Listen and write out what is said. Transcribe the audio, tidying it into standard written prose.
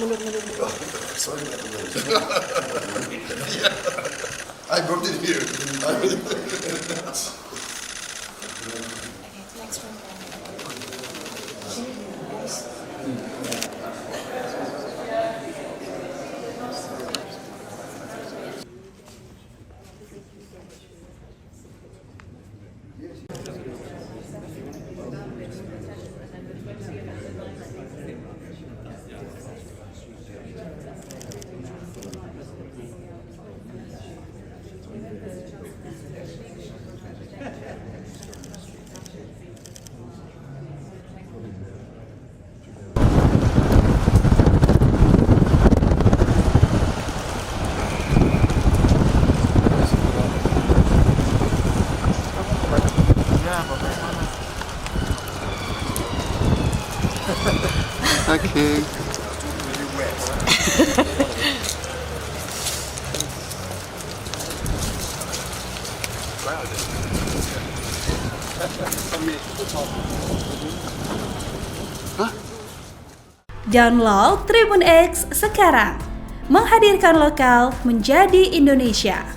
mundur. Oh, sorry, I brought it here. Next one. Okay. Download Tribun X sekarang, menghadirkan lokal menjadi Indonesia.